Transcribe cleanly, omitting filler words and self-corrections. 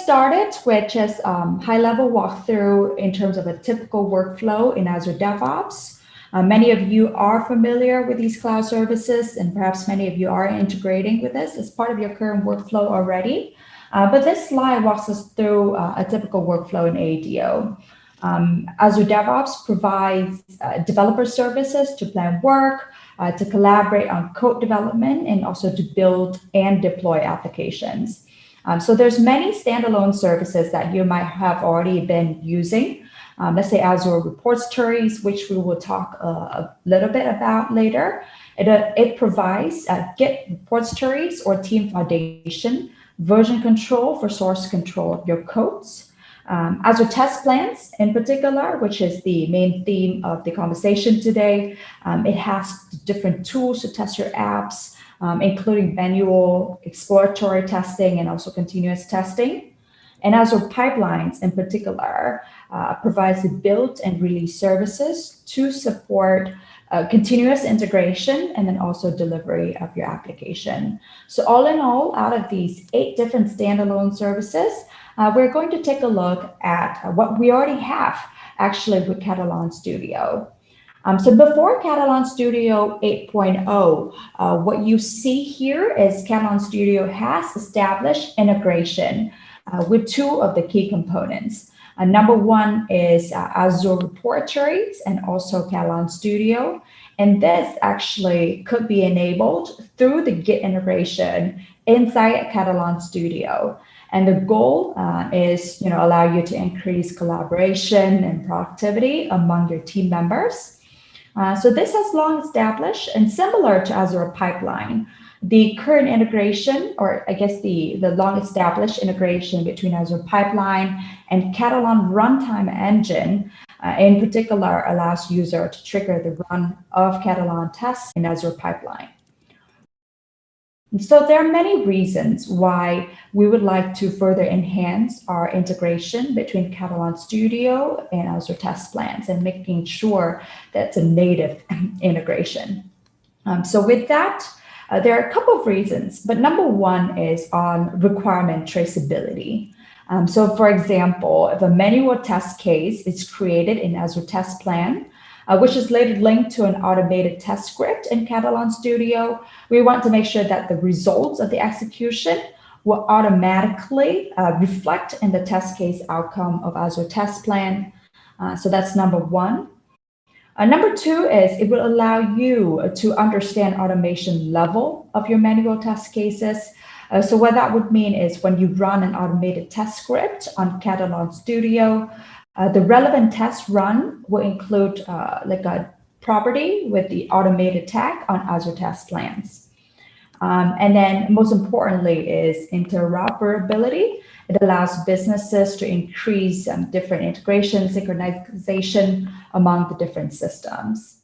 started with just high-level walkthrough in terms of a typical workflow in Azure DevOps. Many of you are familiar with these cloud services, and perhaps many of you are integrating with this as part of your current workflow already. But this slide walks us through a typical workflow in ADO. Azure DevOps provides developer services to plan work, to collaborate on code development, and also to build and deploy applications. So there's many standalone services that you might have already been using. Let's say Azure repositories, which we will talk a little bit about later. It provides Git repositories or team foundation, version control for source control of your codes. Azure test plans in particular, which is the main theme of the conversation today. It has different tools to test your apps, including manual, exploratory testing, and also continuous testing. And Azure Pipelines in particular provides the build and release services to support continuous integration and then also delivery of your application. So all in all, out of these 8 different standalone services, we're going to take a look at what we already have actually with Katalon Studio. So before Katalon Studio 8.0, what you see here is Katalon Studio has established integration with 2 of the key components. Number 1 is Azure repositories and also Katalon Studio. And this actually could be enabled through the Git integration inside Katalon Studio. And the goal is, allow you to increase collaboration and productivity among your team members. So this has long established, and similar to Azure Pipeline, the current integration, or I guess the long established integration between Azure Pipeline and Katalon Runtime Engine in particular allows user to trigger the run of Katalon tests in Azure Pipeline. So there are many reasons why we would like to further enhance our integration between Katalon Studio and Azure Test Plans and making sure that's a native integration. So with that, there are a couple of reasons, but number 1 is on requirement traceability. So for example, if a manual test case is created in Azure Test Plan, which is later linked to an automated test script in Katalon Studio, we want to make sure that the results of the execution will automatically reflect in the test case outcome of Azure Test Plan. So that's number 1. Number 2 is it will allow you to understand automation level of your manual test cases. So what that would mean is when you run an automated test script on Katalon Studio, the relevant test run will include like a property with the automated tag on Azure Test Plans. And then most importantly is interoperability. It allows businesses to increase different integration, synchronization among the different systems.